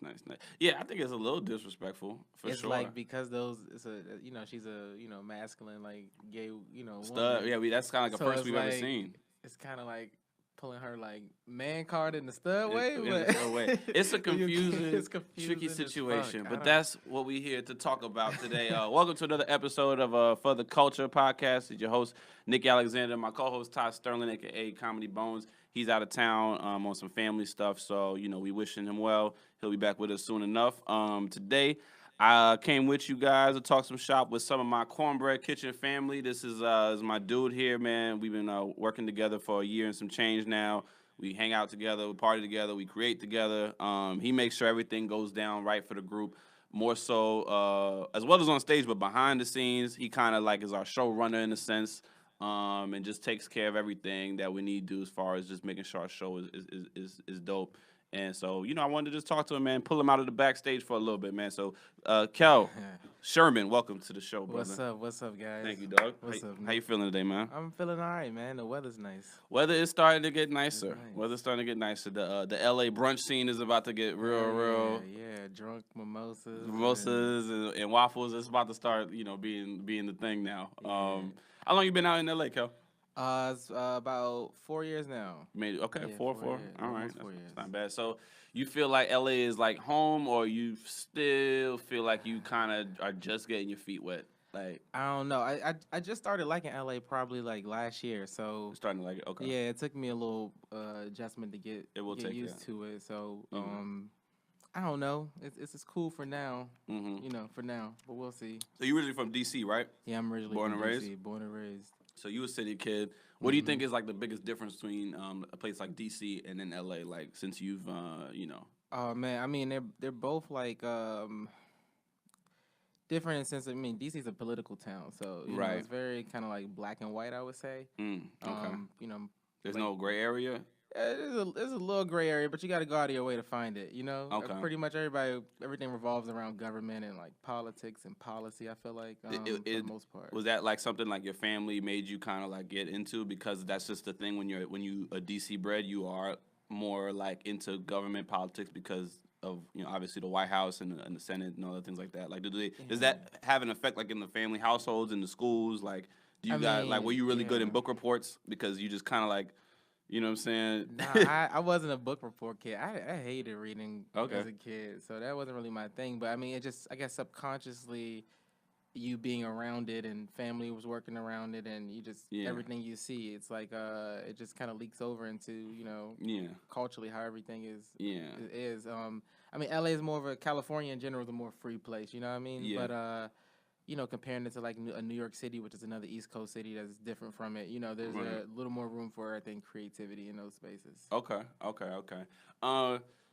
Nice. Yeah, I think it's a little disrespectful for It's sure. like because those it's a she's a masculine like gay Stud, woman, yeah, that's kind of like a so first it's we've ever like seen. it's kind of like pulling her like man card in the stud in, way, in the but stud way. It's a when you confusing, it's tricky confusing as fuck. situation, I but don't. that's what we here to talk about today. Welcome to another episode of For the Culture podcast. It's your host Nick Alexander, my co-host Todd Sterlin, aka Comedy Bones. He's out of town on some family stuff, so we wishing him well. He'll be back with us soon enough. Today I came with you guys to talk some shop with some of my Cornbread Kitchen family. This is my dude here, man. We've been working together for a year and some change now. We hang out together, we party together, we create together. He makes sure everything goes down right for the group. More so, as well as on stage, but behind the scenes, he kind of like is our showrunner in a sense, and just takes care of everything that we need to do as far as just making sure our show is dope. And so, I wanted to just talk to him, man, pull him out of the backstage for a little bit, man. So, Kel Sherman, welcome to the show, brother. What's up? What's up, guys? Thank you, dog. What's up, How you Nick? feeling today, man? I'm feeling all right, man. The weather's nice. Weather is starting to get It's nicer. Weather's nice. starting to get nicer. The LA brunch scene is about to get Oh real yeah. Drunk mimosas and mimosas and waffles. It's about to start, being the thing now. yeah. How long you been out in LA, Kel? It's about 4 years now. Maybe okay, Yeah, four, 4 years, All right, almost 4 years. that's not bad. So you feel like LA is like home, or you still feel like you kind of are just getting your feet wet, like I don't know. I just started liking LA probably like last year, so starting to like it? Okay, yeah, it took me a little adjustment to get it will get take used that. to it. So Yeah. I don't know. It's cool for now, Hmm. for now, but we'll see. So you originally from DC, right? Yeah, I'm originally Born from and raised. DC, born and raised. So you a city kid. What do you Hmm think is like the biggest difference between a place like DC and then LA? Like since you've Oh man, I mean they're both like different in the sense. I mean, DC's a political town, so right. it's very kind of like black and white. I would say. Okay. You know, There's like no gray area. there's a little gray area, but you got to go out of your way to find it. Okay. Pretty much everything revolves around government and like politics and policy. I feel like for the most part. Was that like something like your family made you kind of like get into because that's just the thing when you a DC bred you are more like into government politics because of obviously the White House and the Senate and other things like that. Like does Yeah. that have an effect like in the family households in the schools like do I you got like were mean, you really good in yeah. book reports because you just kind of like you know what I'm saying? Nah, I wasn't a book report kid. I hated reading Okay. as a kid, so that wasn't really my thing. But I mean, it just I guess subconsciously you being around it and family was working around it and you just Yeah. everything you see it's like it just kind of leaks over into Yeah. culturally how everything Yeah. is I mean LA is more of a California in general is a more free place, you know what I mean, Yeah. but comparing it to like a New York City, which is another East Coast city that's different from it, there's Right. a little more room for I think creativity in those spaces. Okay.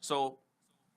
So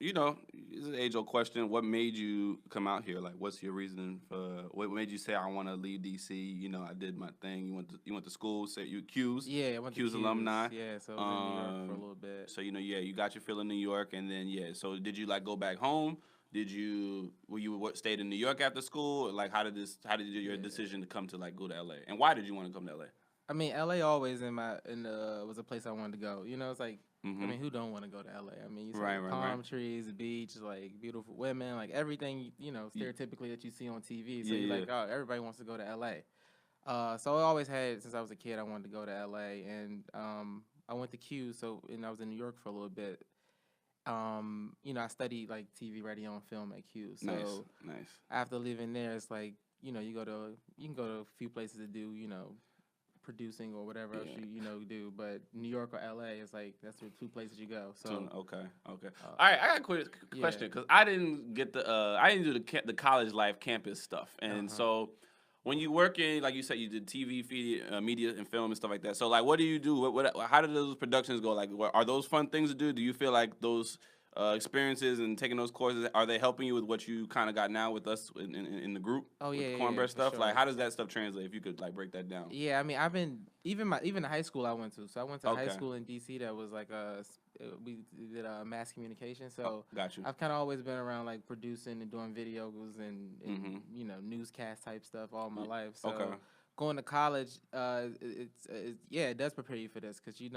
it's an age old question. What made you come out here? Like, what's your reason for? What made you say I want to leave DC? I did my thing. You went to school. Say you Q's. Yeah, I went to Q's Q's. alumni. Yeah, so I was in New York for a little bit. So yeah, you got your fill in New York, and then yeah. So did you like go back home? Were you stayed in New York after school? Or, like, how did your Yeah. decision to come to like go to LA? And why did you want to come to LA? I mean, LA always was a place I wanted to go. It's like I Mm-hmm. mean, who don't want to go to LA? I mean, you see Right. like palm trees, the beach, like beautiful women, like everything stereotypically that you see on TV. So Yeah. you're Yeah. like, oh, everybody wants to go to LA. So I always had since I was a kid, I wanted to go to LA, and I went to Q. And I was in New York for a little bit. I studied like TV, radio, and film at Q. So Nice. after leaving there, it's like you can go to a few places to do producing or whatever else Yeah. do. But New York or LA is like that's the two places you go. So Okay. All uh, right, I got a quick yeah. question because I didn't get I didn't do the college life campus stuff, and Uh-huh. so when you work in like you said you did TV, media, and film and stuff like that. So like, what do you do? How do those productions go? Like, are those fun things to do? Do you feel like those experiences and taking those courses are they helping you with what you kind of got now with us in the group Oh with yeah, the yeah, yeah, cornbread for stuff? Like, sure. how does that stuff translate? If you could like break that down. Yeah, I mean, I've been even the high school I went to. So I went to a high Okay. school in DC that was like we did mass communication. So Got you. I've kind of always been around like producing and doing videos and Mhm. newscast type stuff all my life. So Okay. going to college, it does prepare you for this because you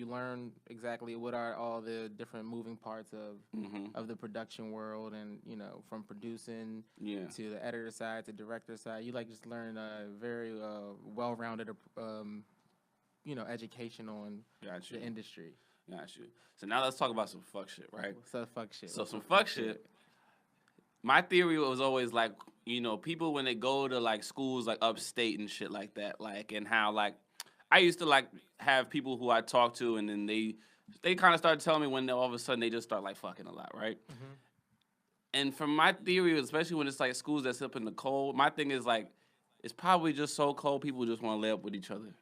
learn exactly what are all the different moving parts of the production world, and from producing to the editor side to director side, you like just learn a very well-rounded education on the industry. Got you. So now let's talk about some fuck shit, right? So fuck shit. So some fuck shit. My theory was always like, people when they go to like schools like upstate and shit like that, like, and how like I used to like have people who I talked to, and then they kind of started telling me when all of a sudden they just start like fucking a lot, right? Mm-hmm. And from my theory, especially when it's like schools that's up in the cold, my thing is like it's probably just so cold people just want to lay up with each other.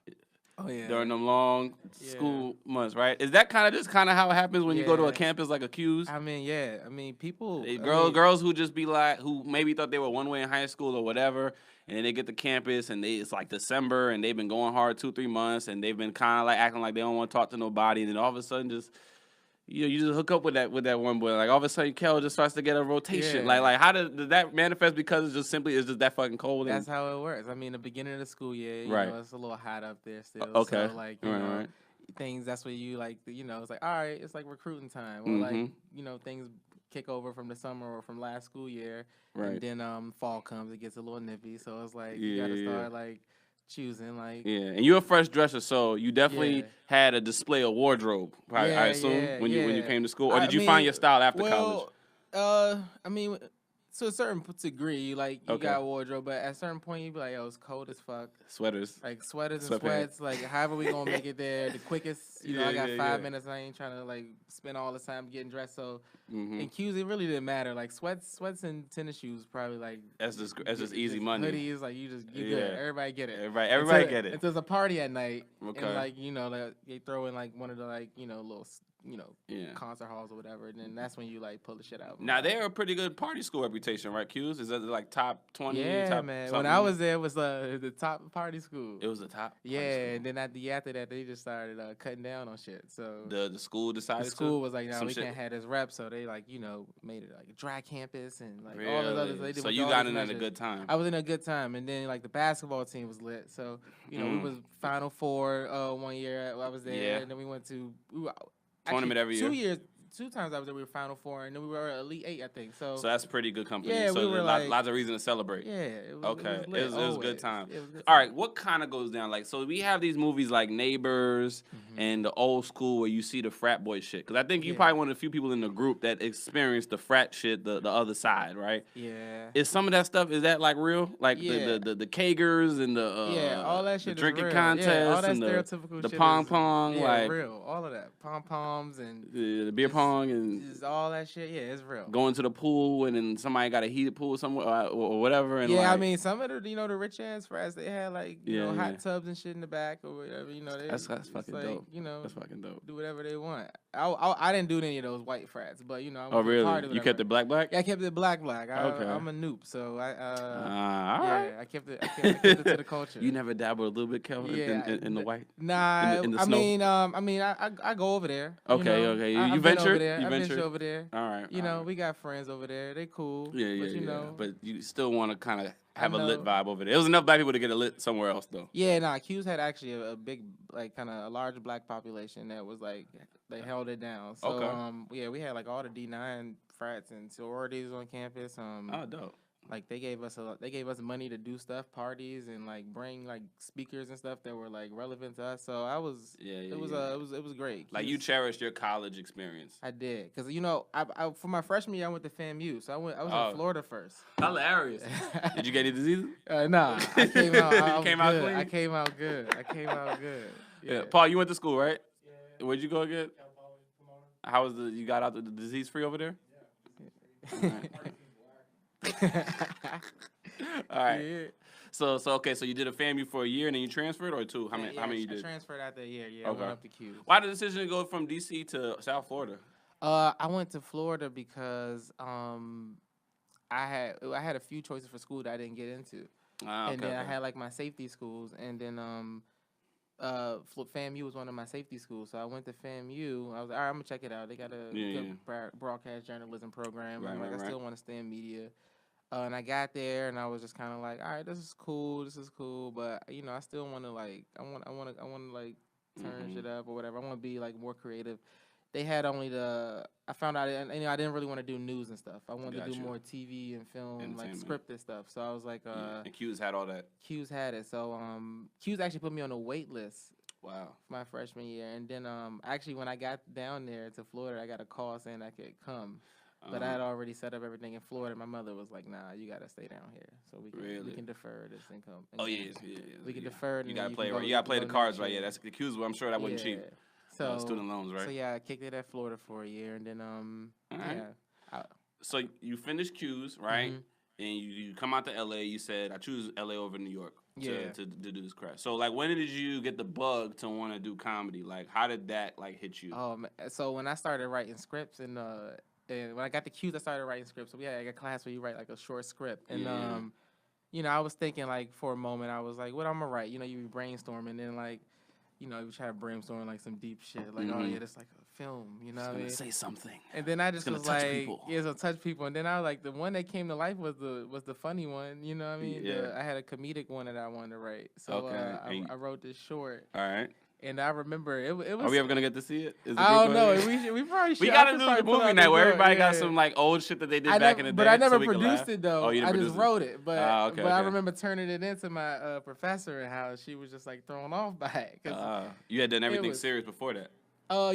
Oh, yeah. During them long school months, right? Is that kind of how it happens when you go to a campus like a Q's? I mean, people... girls who just be like, who maybe thought they were one way in high school or whatever, and then they get to campus, and it's like December, and they've been going hard 2-3 months, and they've been kind of like acting like they don't want to talk to nobody, and then all of a sudden just... you just hook up with that one boy. Like all of a sudden, Kel just starts to get a rotation. Yeah. Like how does that manifest? Because it's just that fucking cold. That's how it works. I mean, the beginning of the school year, it's a little hot up there still. Okay. So like things. That's what you like. It's like all right, it's like recruiting time. Or like things kick over from the summer or from last school year, and then fall comes, it gets a little nippy. So it's like you gotta start like choosing like and you're a fresh dresser, so you definitely had a display of wardrobe. I assume when you came to school, or did you find your style after college? I mean, to a certain degree, like you got wardrobe, but at a certain point you be like, yo, it's cold as fuck. Sweaters and sweats. Like however we gonna make it there the quickest. I got 5 minutes. I ain't trying to like spend all the time getting dressed. So in Q's it really didn't matter. Like sweats and tennis shoes probably like that's just easy money. Hoodies like you good. Everybody get it. Everybody get it. If there's a party at night, and like like, they throw in like one of the like little concert halls or whatever, and then that's when you like pull the shit out. Now they're a pretty good party school reputation, right? Q's is that like top 20? Yeah, top man. Something? When I was there, it was the top party school. It was the top. Yeah, and then after that, they just started cutting down on shit. So the school decided. The school was like, no, we can't have this rep. So they like made it like a dry campus and like all those others. They did so you got in at a good time. I was in a good time, and then like the basketball team was lit. So we was Final Four 1 year. I was there, and then we went to. Tournament every year. 2 times I was there. We were Final Four, and then we were Elite 8, I think. So that's pretty good company. Yeah, so we were like, lots of reason to celebrate. Yeah, it was, okay. It was good time. All right, what kind of goes down? Like, so we have these movies like Neighbors and the old school where you see the frat boy shit. Because I think you're probably one of the few people in the group that experienced the frat shit, the other side, right? Yeah. Is some of that stuff, is that like real? Like the kegers and the all that shit the drinking is real. contest all that and stereotypical the shit pong pong, like real. All of that pom poms and the beer pong and all that shit. Yeah, it's real. Going to the pool and then somebody got a heated pool somewhere or whatever. And I mean, some of the the rich ass frats, they had like hot tubs and shit in the back or whatever. That's fucking like, dope. That's fucking dope. Do whatever they want. I didn't do any of those white frats, but oh really? You kept it black? Yeah, I kept it black. Okay. I'm a noob, so all right. I kept it to the culture. You never dabbled a little bit, Kelvin, in the white? Nah, in the snow? I go over there. Okay. You ventured? I ventured over there. All right. We got friends over there. They cool. Yeah. But you still want to kind of have a lit vibe over there. It was enough black people to get a lit somewhere else, though. Yeah, nah. Q's had actually a big, like, kind of a large black population that was like they held it down. So we had like all the D9 frats and sororities on campus. Oh, dope. Like they gave us money to do stuff, parties, and like bring like speakers and stuff that were like relevant to us. So it was great. Like you cherished your college experience. I did, cause I for my freshman year I went to FAMU, so I was in Florida first. Hilarious. Did you get any diseases? Nah, I came out. You came out clean? I came out good. Yeah. Paul, you went to school, right? Yeah. Where'd you go again? How was you got out the disease free over there? Yeah. All right. Yeah. So you did a FAMU for a year and then you transferred or 2? How many you did? I transferred after a year. Yeah, I went up to Q. Why the decision to go from DC to South Florida? I went to Florida because I had a few choices for school that I didn't get into. And then I had like my safety schools, and then FAMU was one of my safety schools, so I went to FAMU. I was like, all right, I'm gonna check it out. They got a good broadcast journalism program. I still want to stay in media. And I got there, and I was just kind of like, all right, this is cool, but I still want to like, I want to like turn Mm-hmm. shit up or whatever. I want to be like more creative. They had only I found out, and I didn't really want to do news and stuff. I wanted to do Gotcha. more TV and film, like Entertainment. scripted stuff. So I was like, Yeah. And Q's had all that. Q's had it. So Q's actually put me on a wait list Wow. my freshman year, and then actually when I got down there to Florida, I got a call saying I could come. But I had already set up everything in Florida. My mother was like, "Nah, you gotta stay down here, so we can defer this income." Oh yeah. We can defer it. You And gotta then play can right. go- You gotta can play go the cards next right. Yeah, year. that's the Q's. I'm sure that wasn't cheap. So Student loans, right? So yeah, I kicked it at Florida for a year, and then Alright. yeah. So you finished Q's, right? Mhm. And you come out to LA. You said I choose LA over New York Yeah. to do this craft. So like, when did you get the bug to want to do comedy? Like, how did that like hit you? So when I started writing scripts and when I got the Q's, I started writing scripts. So we had like a class where you write like a short script, and Yeah. I was thinking like for a moment, I was like, what I'm gonna write? You be brainstorming, and then like, you try to brainstorm like some deep shit, like oh yeah, that's like a film, It's gonna say something. And then I just gonna was touch like, people. yeah, it's gonna touch people. And then I was like, the one that came to life was the funny one, you know what I mean? Yeah. I had a comedic one that I wanted to write, so Okay. I wrote this short, All right. and I remember it was. Are we ever gonna get to see it? Is the I group don't know. gonna- We probably should. We I gotta could do probably the pull movie out night where joint, everybody got yeah. some like old shit that they did back in the day. But I never so we can produced laugh. it though. Oh, you didn't I produce just it? wrote it, but Okay, I okay. remember turning it into my professor and how she was just like thrown off by it. 'Cause You had done everything was- serious before that.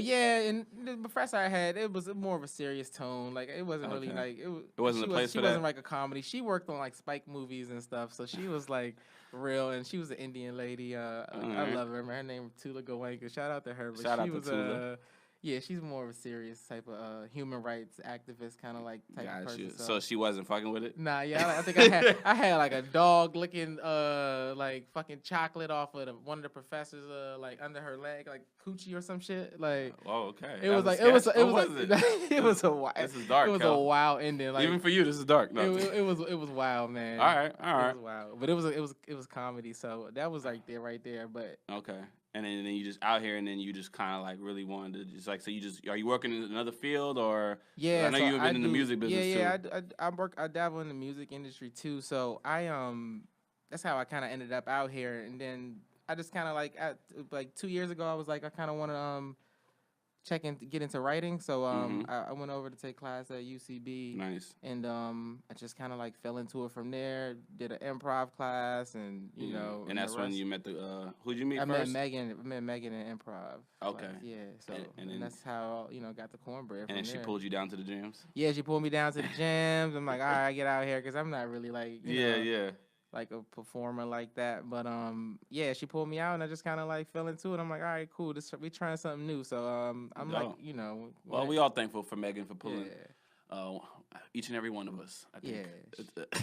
yeah, and the professor I had, it was more of a serious tone. Like it wasn't really Okay. like It wasn't the place she for wasn't that? like a comedy. She worked on like Spike movies and stuff, so she was like real, and she was an Indian lady. I Alright. love her. Her name was Tula Gawanka. Shout out to her. But Shout she out to was Tula. yeah, she's more of a serious type of human rights activist kind of like type of Got person. you. So she wasn't fucking with it. Nah, yeah, I think I had like a dog licking like fucking chocolate off of one of the professors like under her leg, like coochie or some shit. Like Oh, okay. it That was like a it was sketch? it What was was like it? it was a wild. This is dark, It was a Kel. wild ending. Like Even for you, this is dark. No. it was wild, man. All right. It was wild, but it was comedy. So that was like right there. But Okay. And then you just out here, and then you just kind of like really wanted to just like, so you just, are you working in another field, or? yeah, I know so you've been in the music business yeah, too. I dabble in the music industry too. So that's how I kind of ended up out here, and then I just kind of like 2 years ago, I was like, I kind of want to get into writing. So I went over to take class at UCB. Nice. And I just kind of like fell into it from there. Did an improv class, and you know. And that's when you met the who'd you meet I first? met Megan in improv. Okay. Class. Yeah. So And then- that's how got the cornbread. And then from she there. pulled you down to the gyms. Yeah, she pulled me down to the gyms. I'm like, all right, get out here, because I'm not really like Yeah. like a performer like that. But yeah, she pulled me out, and I just kind of like fell into it. I'm like, all right, cool. We trying something new. So I'm like, Well, we all thankful for Megan for pulling yeah. each and every one of us. I think.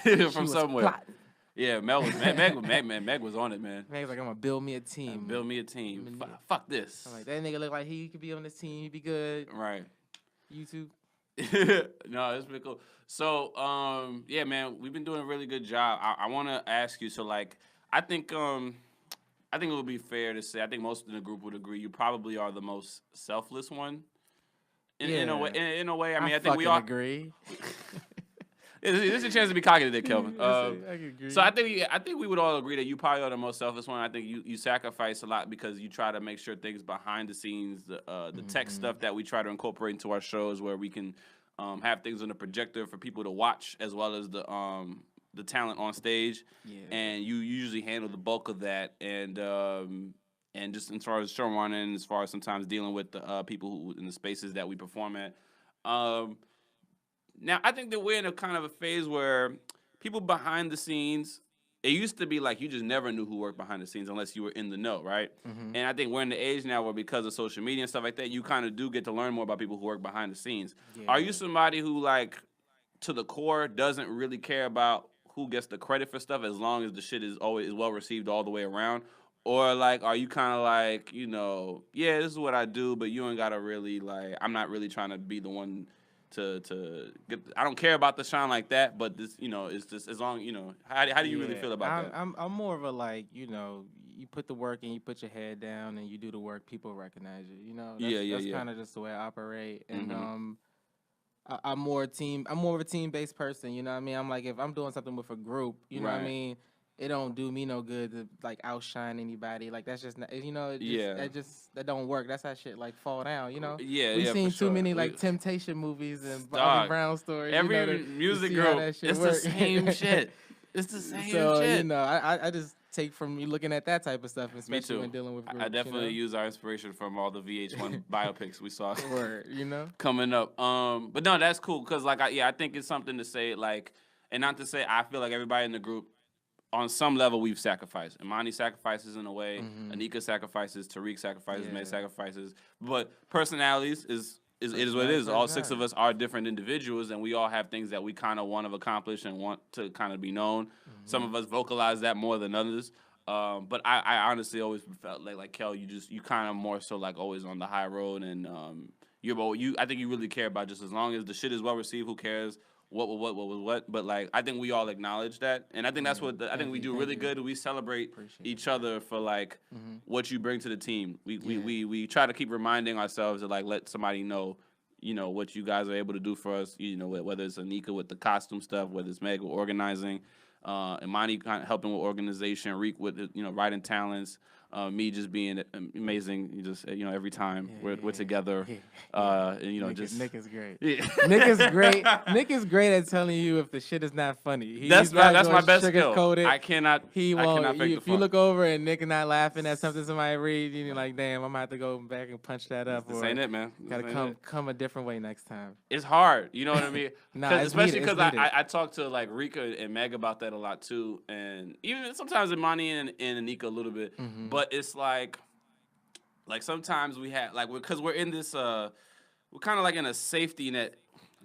She From was somewhere. plotting. Yeah, Meg was on it, man. Meg's like, I'm gonna build me a team. Build me a team. Fuck this. I'm like, that nigga look like he could be on this team. He'd be good. Right. YouTube. No, it's pretty cool. So, yeah, man, we've been doing a really good job. I want to ask you. So, like, I think it would be fair to say, I think most in the group would agree, you probably are the most selfless one. In a way. In a way, I mean, I think we all agree. This is a chance to be cocky today, Kelvin. I can agree. So I think we would all agree that you probably are the most selfless one. I think you sacrifice a lot because you try to make sure things behind the scenes, the tech stuff that we try to incorporate into our shows, where we can have things on the projector for people to watch, as well as the talent on stage. Yeah. And you usually handle the bulk of that, and just as far as show running, as far as sometimes dealing with the people who in the spaces that we perform at. Now, I think that we're in a kind of a phase where people behind the scenes, it used to be like you just never knew who worked behind the scenes unless you were in the know, right? Mm-hmm. And I think we're in the age now where because of social media and stuff like that, you kind of do get to learn more about people who work behind the scenes. Yeah. Are you somebody who, like, to the core, doesn't really care about who gets the credit for stuff as long as the shit is always well received all the way around? Or, like, are you kind of like, yeah, this is what I do, but you ain't got to really, like, I'm not really trying to be the one to get. I don't care about the shine like that, but this, it's just as long, how do you really feel about that? I'm more of a like, you put the work and you put your head down and you do the work, people recognize you. That's Yeah. kind of just the way I operate. And I'm more of a team based person. You know what I mean? I'm like if I'm doing something with a group, you know what I Right. mean. It don't do me no good to like outshine anybody. Like that's just not, it just Yeah. that don't work. That's how shit like fall down. You know, Yeah, we yeah, for seen too sure. many like Temptation movies and Bobby Dog. Brown stories. You know, Every to music see how group, that shit it's the work. same shit. It's the same So you shit. know, I just take from you looking at that type of stuff, Me especially too. when dealing with I groups. You definitely know, use our inspiration from all the VH1 biopics we saw or you know, coming up. But no, that's cool because like I think it's something to say like, and not to say I feel like everybody in the group on some level we've sacrificed. Imani sacrifices in a way, mm-hmm. Anika sacrifices, Tariq sacrifices, May Yeah, sacrifices. But personalities is it is what it personality, is. All six of personality. us are different individuals, and we all have things that we kind of want to accomplish and want to kind of be known. Some Mm-hmm. of us vocalize that more than others. But I honestly always felt like Kel, you kind of more so like always on the high road, and you I think you really care about just as long as the shit is well received. Who cares? What was what? But like I think we all acknowledge that, and I think that's Yeah, what I think we do thank really you. good. We celebrate Appreciate each it. other for like Mm-hmm. what you bring to the team. Yeah. We try to keep reminding ourselves to like let somebody know, what you guys are able to do for us. Whether it's Anika with the costume stuff, whether it's Meg with organizing, Imani kind of helping with organization, Reek with writing talents, me just being amazing. You just every time we're together, yeah, and Nick is great. yeah. Nick is great. Nick is great at telling you if the shit is not funny. That's He's not that's going my to best skill. sugarcoat it. I cannot He I won't. cannot fake the If you funk. look over and Nick is not laughing at something somebody read, you're like, damn, I'm gonna have to go back and punch that up, This or ain't it, man. This gotta ain't it. come a different way next time. It's hard. You know what I mean? Nah, it's Especially needed. It's because needed. I talk to like Rika and Meg about that a lot too, and even sometimes Imani and Anika a little bit. Mm-hmm. But it's like sometimes we have like because we're in this we're kind of like in a safety net.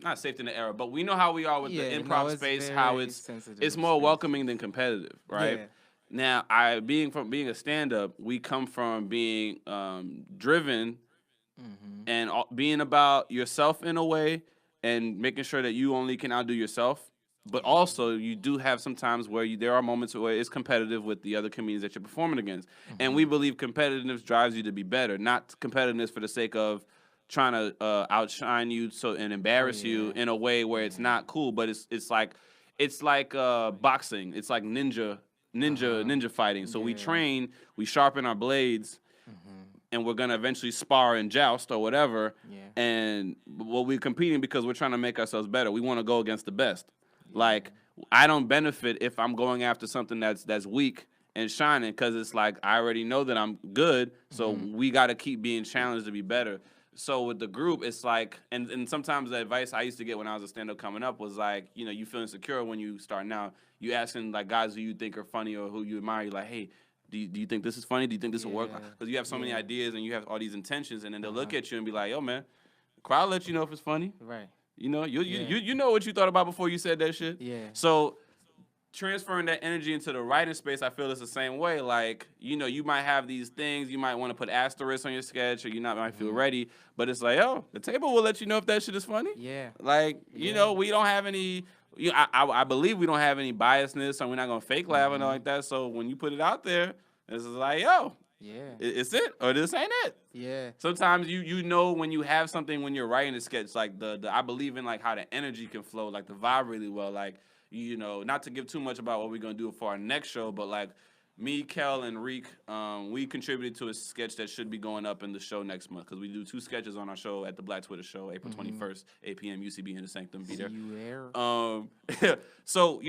Not safety net era, but we know how we are with the Yeah, improv no, it's space. How very it's sensitive more space. welcoming than competitive, right? Yeah. Now, being a stand up, we come from being driven Mm-hmm. and being about yourself in a way and making sure that you only can outdo yourself. But Yeah. also, you do have sometimes where there are moments where it's competitive with the other comedians that you're performing against. And Mm-hmm. we believe competitiveness drives you to be better, not competitiveness for the sake of trying to outshine you and Oh embarrass you yeah. in a way where it's Yeah. not cool. But it's like boxing. It's like Uh-huh. ninja fighting. So we Yeah. train, we sharpen our blades, Mm-hmm. and we're gonna eventually spar and joust or whatever. Yeah. And we're competing because we're trying to make ourselves better. We want to go against the best. Yeah. Like I don't benefit if I'm going after something that's weak and shining because it's like I already know that I'm good. So Mm-hmm. we got to keep being challenged to be better. So with the group, it's like, and sometimes the advice I used to get when I was a stand-up coming up was like, you feel insecure when you start now. You asking like guys who you think are funny or who you admire, you're like, hey, do you think this is funny? Do you think this will work? Yeah. Because you have so many Yeah. ideas and you have all these intentions, and then they'll look Uh-huh. at you and be like, yo, man, the crowd let you know if it's funny. Right. You Yeah. you know what you thought about before you said that shit. Yeah. So transferring that energy into the writing space, I feel it's the same way. Like, you might have these things, you might want to put asterisks on your sketch, or you not might feel Mm-hmm. ready, but it's like, oh, the table will let you know if that shit is funny. Yeah. Like, Yeah. we don't have any. I believe we don't have any biasness, and we're not gonna fake laugh or nothing Mm-hmm. like that. So when you put it out there, it's just like, yo, Yeah. it's it or this ain't it. Yeah. Sometimes you know when you have something when you're writing a sketch, like the I believe in like how the energy can flow, like the vibe really well. Like, not to give too much about what we're gonna do for our next show, but like me, Kel, and Reek, we contributed to a sketch that should be going up in the show next month because we do 2 sketches on our show at the Black Twitter Show, April 21st, 8 p.m. UCB in the Sanctum. Be See there. you there. So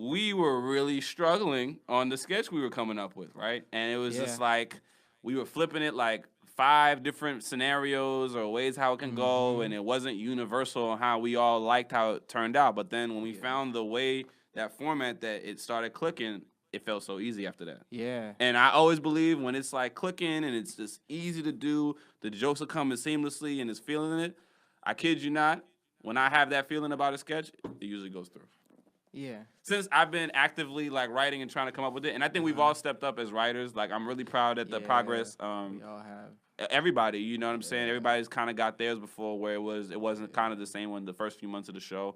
we were really struggling on the sketch we were coming up with, right? And it was just Yeah. like we were flipping it like 5 different scenarios or ways how it can go, and Mm-hmm. it wasn't universal on how we all liked how it turned out. But then when we Yeah. found the way that format that it started clicking, it felt so easy after that. Yeah. And I always believe when it's like clicking and it's just easy to do, the jokes are coming seamlessly and it's feeling it. I kid you not, when I have that feeling about a sketch, it usually goes through. Yeah. Since I've been actively like writing and trying to come up with it, and I think we've all stepped up as writers. Like I'm really proud at the Yeah. progress. We all have. Everybody, you know what I'm saying? Yeah. Everybody's kind of got theirs before where it wasn't kind of the same when the first few months of the show.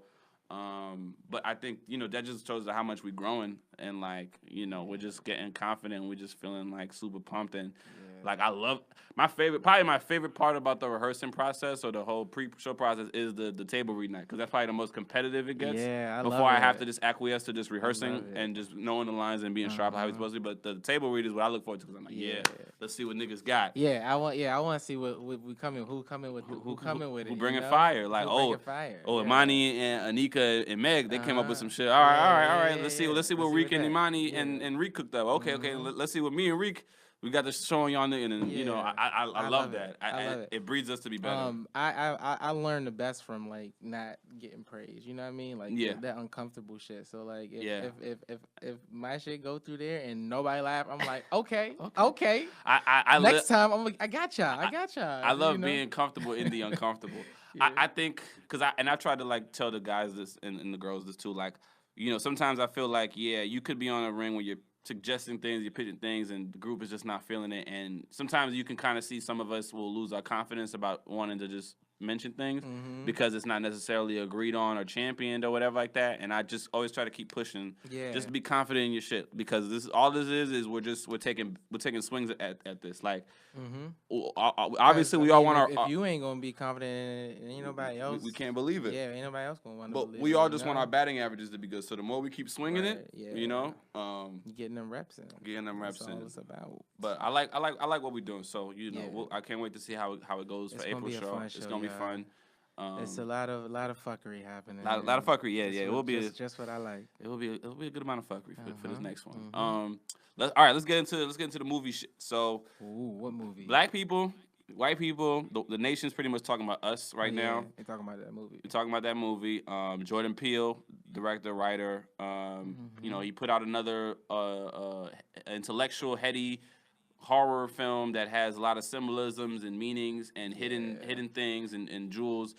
But I think that just shows how much we're growing, and like we're just getting confident. We're just feeling like super pumped, and Like I love probably my favorite part about the rehearsing process or the whole pre-show process is the table read night because that's probably the most competitive it gets. Yeah, I Before love I have it. to just acquiesce to just I love rehearsing it. and just knowing the lines and being sharp how it's supposed to be. But the table read is what I look forward to because I'm like, yeah, let's see what niggas got. I want to see what we coming. Who coming with? Who coming with it? Who bringing you know? fire? Like Who bringing fire? Imani and Anika and Meg, they came up with some shit. All right. Let's see what Reek and Imani and Reek cooked up. Okay. Let's see what me and Reek. We got this showing y'all, and you know, I love that. I love it. It breeds us to be better. I learned the best from like not getting praised. You know what I mean? Like that uncomfortable shit. So like if my shit go through there and nobody laugh, I'm like okay. Next time I'm like I got y'all. I love being comfortable in the uncomfortable. I think because I tried to like tell the guys this and the girls this too. Like you know, sometimes I feel like you could be on a ring where you're suggesting things, you're pitching things, and the group is just not feeling it. And sometimes you can kind of see some of us will lose our confidence about wanting to just mention things because it's not necessarily agreed on or championed or whatever like that. And I just always try to keep pushing, just to be confident in your shit because this is we're taking swings at this. Like obviously we all want our. If you ain't gonna be confident, ain't nobody else. We can't believe it. Yeah, ain't nobody else gonna want to. But we all just want our batting averages to be good. So the more we keep swinging it, you know, getting them reps in. That's all it's about. But I like what we're doing. So you know, I can't wait to see how it goes for April show. It's gonna be fun. It's a lot of fuckery happening. A lot of fuckery. Yeah. It will be just what I like. It will be a good amount of fuckery for this next one. Let's get into the movie shit. So, what movie? Black people, white people, the nation's pretty much talking about us right now. They're talking about that movie. We're talking about that movie. Jordan Peele, director, writer. You know, he put out another intellectual, heady horror film that has a lot of symbolisms and meanings and hidden things and jewels.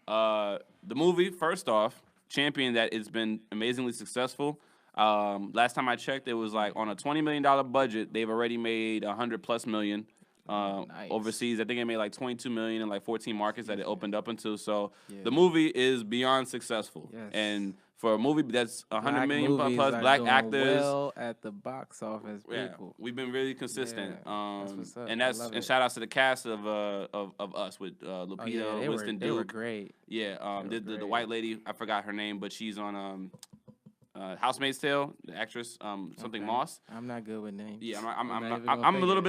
The movie, first off, championed that it's been amazingly successful. Last time I checked, it was like on a $20 million budget, they've already made $100+ million. Overseas, I think it made like 22 million in like 14 markets that it opened up into. So the movie is beyond successful. And for a movie that's 100 million plus black actors, well at the box office, people. We've been really consistent. That's what's up. And shout outs to the cast of us with Lupita, Winston Duke. They were great. The white lady, I forgot her name, but she's on Housemaid's Tale, the actress, something Moss. I'm not good with names. Yeah, I'm a little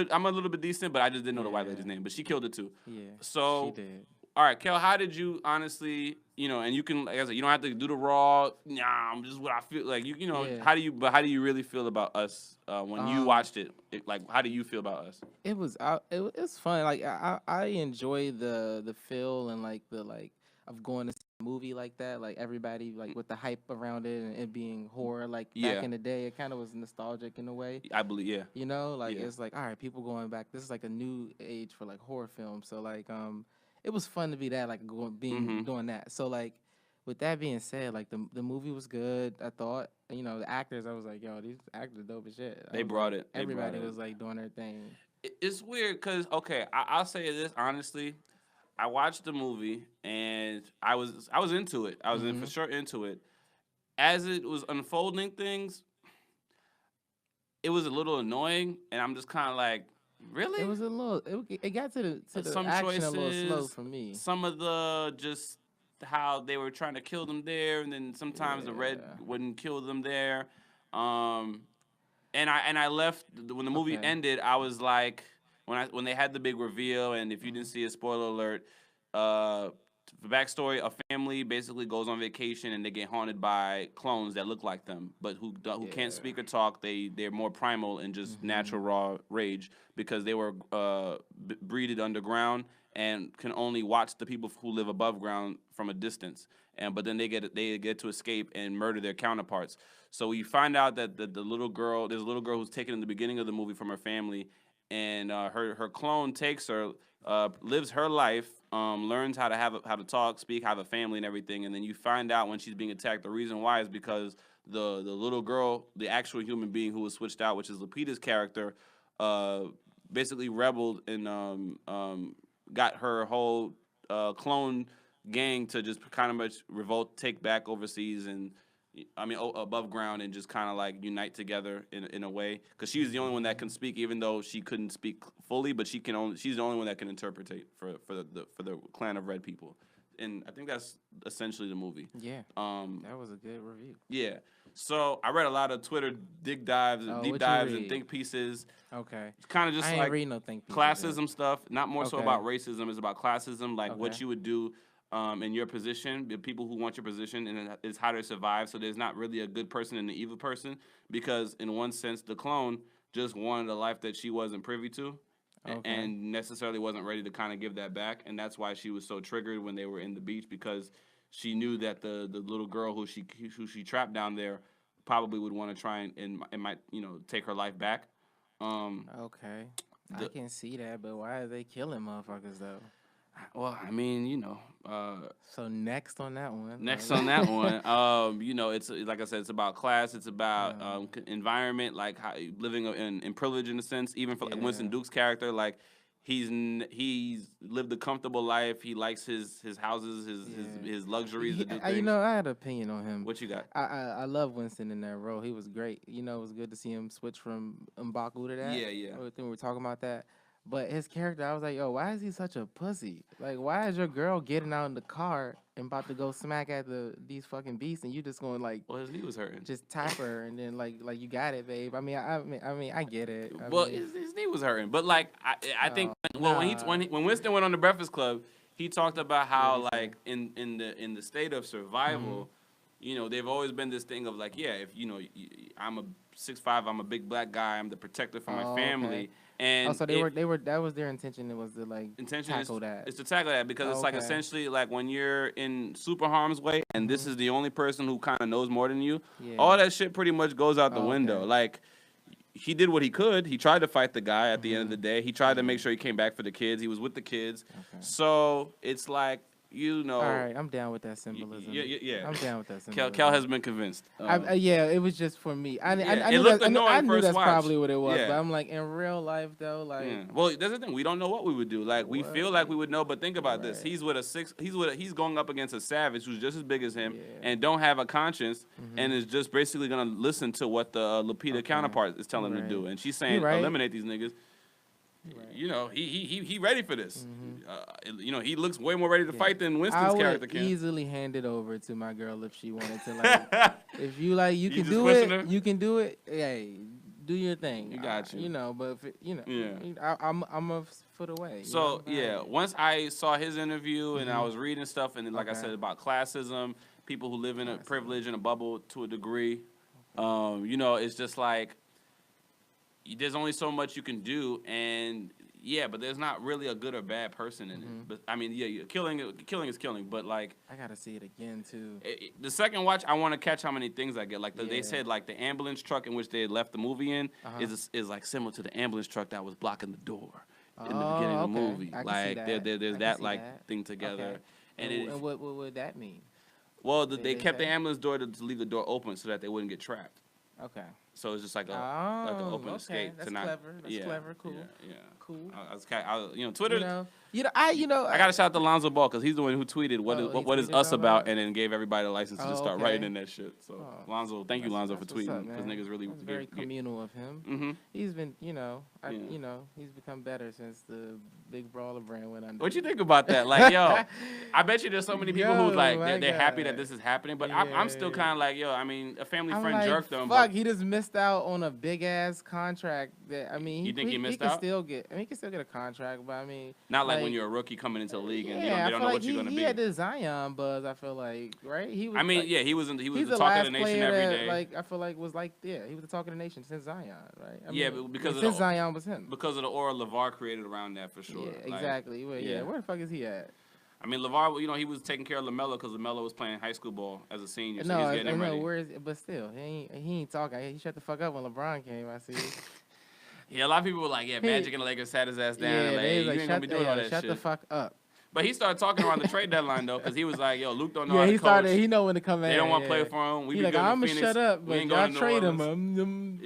bit decent, but I just didn't know the white lady's name. But she killed it too. Yeah. So she did. All right, Kel, how did you honestly, you know, and you can, like I said, you don't have to do the raw. I'm just what I feel like. You know, how do you really feel about us when you watched it? Like, how do you feel about us? It was fun. Like I enjoy the feel and like the of going to see a movie like that. Like everybody like with the hype around it and it being horror. Like back in the day, it kind of was nostalgic in a way. I believe, You know, like it's like all right, people going back. This is like a new age for like horror films. So like it was fun to be that, like, doing that. So, like, with that being said, like, the movie was good, I thought. You know, the actors, I was like, yo, these actors dope as shit. They brought it. Everybody was, like, doing their thing. It's weird because, okay, I'll say this, honestly. I watched the movie, and I was into it. I was for sure into it. As it was unfolding things, it was a little annoying, and I'm just kind of like, really? It was a little. It got to the some action choices, a little slow for me. Some of the just how they were trying to kill them there, and then sometimes the red wouldn't kill them there. And I left when the movie ended. I was like, when they had the big reveal, and if you didn't see it, spoiler alert. The backstory: a family basically goes on vacation and they get haunted by clones that look like them, but who can't speak or talk. They're more primal and just natural raw rage because they were breeded underground and can only watch the people who live above ground from a distance. But then they get to escape and murder their counterparts. So you find out that there's a little girl who's taken in the beginning of the movie from her family, and her clone takes her. Lives her life, learns how to talk, speak, have a family and everything, and then you find out when she's being attacked, the reason why is because the little girl, the actual human being who was switched out, which is Lupita's character, basically rebelled and got her whole clone gang to just kind of much revolt, take back overseas, and above ground and just kind of like unite together in a way. Because she was the only one that can speak, even though she couldn't speak fully, but she's the only one that can interpretate for the clan of red people. And I think that's essentially the movie. Yeah. That was a good review. Yeah. So I read a lot of Twitter deep dives and think pieces. Okay. It's kind of just I ain't like read no think pieces classism stuff, not more so Okay. about racism. It's about classism, like what Okay. you would do in your position, the people who want your position, and it's how to survive. So there's not really a good person and an evil person, because in one sense, the clone just wanted a life that she wasn't privy to. Okay. And necessarily wasn't ready to kind of give that back, and that's why she was so triggered when they were in the beach, because she knew that the little girl who she trapped down there probably would want to try and might take her life back. Okay. I can see that, but why are they killing motherfuckers though? Well, I mean, So next on that one. next on that one, it's like I said, it's about class, it's about environment, like how, living in privilege in a sense. Even for like Winston Duke's character, like he's lived a comfortable life. He likes his houses, his luxuries. To do things. I had an opinion on him. What you got? I love Winston in that role. He was great. It was good to see him switch from M'Baku to that. Yeah. I think we were talking about that. But his character, I was like, yo, why is he such a pussy? Like, why is your girl getting out in the car and about to go smack at these fucking beasts, and you just going like, well, his knee was hurting. Just tap her, and then like you got it, babe. I mean, I get it. His knee was hurting, but like I think when Winston went on the Breakfast Club, he talked about how like in the state of survival, they've always been this thing of like, if I'm a 6'5", I'm a big black guy, I'm the protector for my family. Okay. And so that was their intention. It was to like tackle that. It's to tackle that because it's like essentially like when you're in super harm's way and this is the only person who kind of knows more than you, all that shit pretty much goes out the window. Like he did what he could. He tried to fight the guy at the end of the day. He tried to make sure he came back for the kids. He was with the kids. Okay. So it's like, all right, I'm down with that symbolism. Yeah. I'm down with that symbolism. Cal has been convinced. It was just for me. I knew that's probably what it was. But I'm like, in real life though, like. Yeah. Well, that's the thing. We don't know what we would do. Like we feel like we would know, but think about this. He's going up against a savage who's just as big as him and don't have a conscience and is just basically gonna listen to what the Lupita counterpart is telling him to do, and she's saying eliminate these niggas. Right. He ready for this. He looks way more ready to fight than Winston's character can. I would easily hand it over to my girl if she wanted to. Like, if you like, you can do it. You can do it. Hey, do your thing. You got you. But I'm a foot away. So once I saw his interview and I was reading stuff, and then, like I said about classism, people who live in a privilege and a bubble to a degree, it's just like. There's only so much you can do, and but there's not really a good or bad person in it. But I mean, killing is killing, but like I gotta see it again too. The second watch, I want to catch how many things I get. Like they said, like the ambulance truck in which they had left the movie in is like similar to the ambulance truck that was blocking the door in the beginning of the movie. Like there's that like thing together. Okay. And what would that mean? Well, they kept the ambulance door to leave the door open so that they wouldn't get trapped. Okay. So it's just like an open escape. That's clever. That's clever. Cool. Yeah. Cool. Twitter. I gotta shout out to Lonzo Ball because he's the one who tweeted what is us about, and then gave everybody the license to start writing in that shit. So Lonzo, thank you Lonzo for tweeting because niggas really very communal of him. Mm-hmm. He's been he's become better since the Big Brawler brand went under. What you think about that? Like I bet you there's so many people who like they're happy that this is happening, but I'm still kind of like I mean a family friend jerked them. Fuck, he just missed out on a big ass contract. That you think he missed out? He can still get a contract, but I mean, not like when you're a rookie coming into the league and they don't know what you're gonna be. He had the Zion buzz. I feel like He was. I mean, he was the talk of the nation every day. Like I feel like he was the talk of the nation since Zion, right? Because since Zion was him. Because of the aura LeVar created around that for sure. Yeah, exactly. Where the fuck is he at? I mean, LeVar, he was taking care of LaMelo because LaMelo was playing high school ball as a senior. So no, he's getting him ready. Where is it? But still, he ain't talking. He shut the fuck up when LeBron came. I see. Yeah, a lot of people were like, Magic and the Lakers sat his ass down. Yeah, and you ain't gonna be doing all that shit. Shut the fuck up. But he started talking around the trade deadline though, because he was like, Luke don't know how to coach. He know when to come in. They don't want to play for him. He like, I'm gonna shut up, but y'all trade him.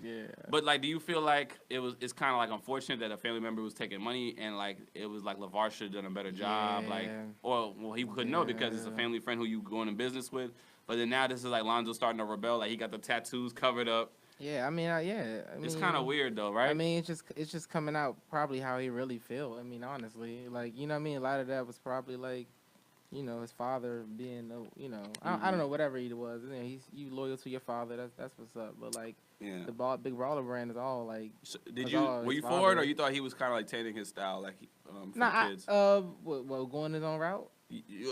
Yeah. But like, do you feel like it's kind of like unfortunate that a family member was taking money and like it was like LeVar should have done a better job, he couldn't know because it's a family friend who you going in business with. But then now this is like Lonzo starting to rebel. Like he got the tattoos covered up. Yeah, I mean, It's kind of weird though, right? I mean, it's just coming out probably how he really feel. I mean, honestly, like you know what I mean. A lot of that was probably like, you know, his father being, you know, I don't know, whatever he was. You know, you loyal to your father. That's what's up. But like, the big baller brand is all like. So were you for it, or you thought he was kind of like taking his style, like for the kids? Well, going his own route.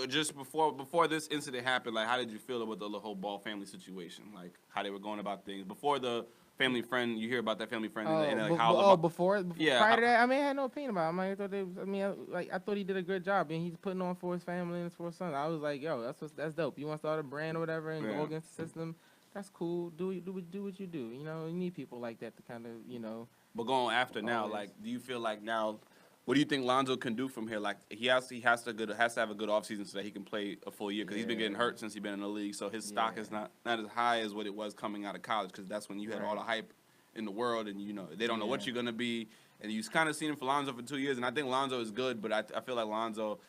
Just before this incident happened, like how did you feel about the whole Ball family situation? Like how they were going about things before the family friend. You hear about that family friend and like how before prior to that, I mean, I had no opinion about it. I thought he did a good job, and he's putting on for his family and for his son. I was like, yo, that's dope. You want to start a brand or whatever and go against the system? That's cool. Do what you do. You know, you need people like that to kind of, you know. But going after now, like, do you feel like now? What do you think Lonzo can do from here? Like he has to have a good offseason so that he can play a full year because he's been getting hurt since he's been in the league. So his stock is not as high as what it was coming out of college because that's when you had all the hype in the world and you know they don't know what you're gonna be and you've kind of seen him for Lonzo for 2 years and I think Lonzo is good, but I feel like Lonzo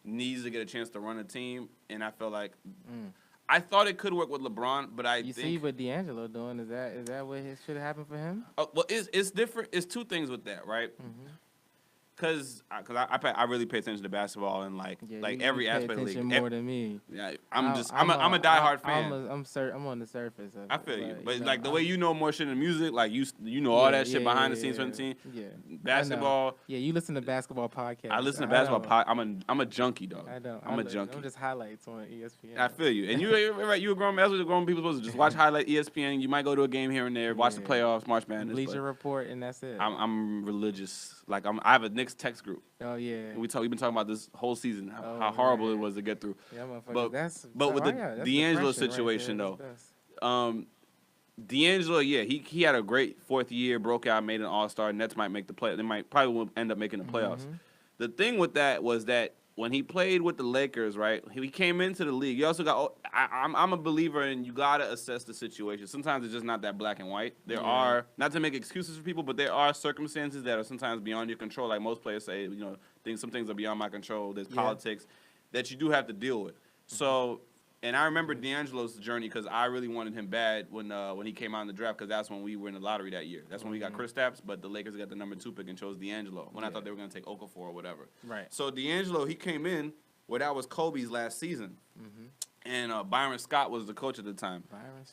needs to get a chance to run a team and I feel like. I thought it could work with LeBron, but you see what D'Angelo doing. Is that what should have happened for him? Well, it's different. It's two things with that, right? Cause I really pay attention to basketball and like every aspect of the league. More than me. Yeah, I'm a diehard fan. I'm on the surface of it. I feel you, but like the way you know more shit in music, like you know all that shit behind the scenes from the team. Yeah, basketball. Yeah, you listen to basketball podcasts. I listen to basketball. I'm a junkie, dog. I'm a junkie. I'm just highlights on ESPN. I feel you, and you're right. You a grown man. That's what grown people supposed to just watch highlight ESPN. You might go to a game here and there, watch the playoffs, March Madness. Bleacher Report, and that's it. I'm religious. Like I have a Knicks text group. Oh yeah. We've been talking about this whole season how horrible it was to get through. Yeah, but with the D'Angelo situation though, D'Angelo, he had a great fourth year, broke out, made an All-Star. Nets might make the play. They probably will end up making the playoffs. The thing with that was that when he played with the Lakers, right, he came into the league. You also got. I'm a believer in you gotta assess the situation. Sometimes it's just not that black and white. There are, not to make excuses for people, but there are circumstances that are sometimes beyond your control. Like most players say, you know, some things are beyond my control. There's politics that you do have to deal with. So. And I remember D'Angelo's journey because I really wanted him bad when he came out in the draft because that's when we were in the lottery that year. That's when we got Kristaps, but the Lakers got the number 2 pick and chose D'Angelo when I thought they were going to take Okafor or whatever. Right. So D'Angelo, he came in where that was Kobe's last season. And Byron Scott was the coach at the time.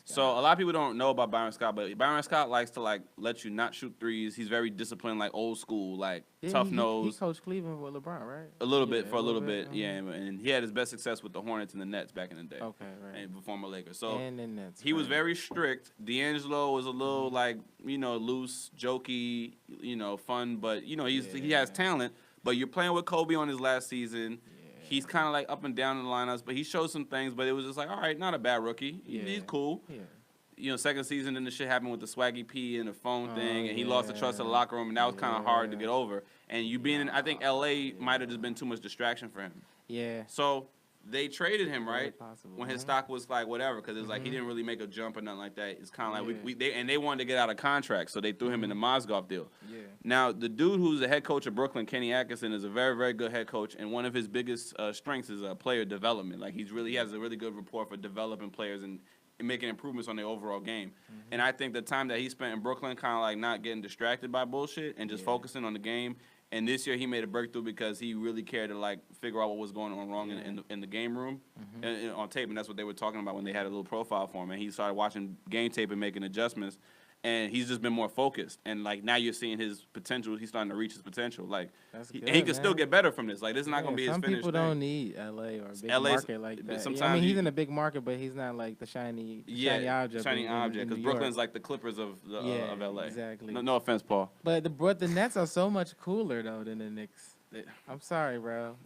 So a lot of people don't know about Byron Scott, but Byron Scott likes to like let you not shoot threes. He's very disciplined, like old school, like tough nose. He coached Cleveland with LeBron, right? A little bit, yeah. And he had his best success with the Hornets and the Nets back in the day. Okay, right. And former Lakers. So and the Nets, he was very strict. D'Angelo was a little like loose, jokey, fun, but he has talent. But you're playing with Kobe on his last season. He's kind of like up and down in the lineups, but he showed some things. But it was just like, all right, not a bad rookie. He's cool. Yeah. Second season, then the shit happened with the Swaggy P and the phone thing, and he lost the trust of the locker room, and that was kind of hard to get over. And you being in, I think L.A. might have just been too much distraction for him. Yeah. So they traded him, right? When his stock was like whatever, because it was like he didn't really make a jump or nothing like that. It's kind of like they wanted to get out of contract, so they threw him in the Mozgov deal. Yeah. Now the dude who's the head coach of Brooklyn, Kenny Atkinson, is a very very good head coach, and one of his biggest strengths is player development. Like he has a really good rapport for developing players and making improvements on their overall game. And I think the time that he spent in Brooklyn, kind of like not getting distracted by bullshit and just focusing on the game. And this year he made a breakthrough because he really cared to like figure out what was going on wrong in the game room and on tape, and that's what they were talking about when they had a little profile for him. And he started watching game tape and making adjustments, and he's just been more focused. And like now you're seeing his potential. He's starting to reach his potential. Like he can still get better from this. Like this is not gonna be his finished. Some people don't need LA or a big market like that. Sometimes I mean he's in a big market, but he's not like the shiny object. Shiny object because Brooklyn's like the Clippers of LA. Exactly. No offense, Paul. But the Nets are so much cooler though than the Knicks. I'm sorry, bro.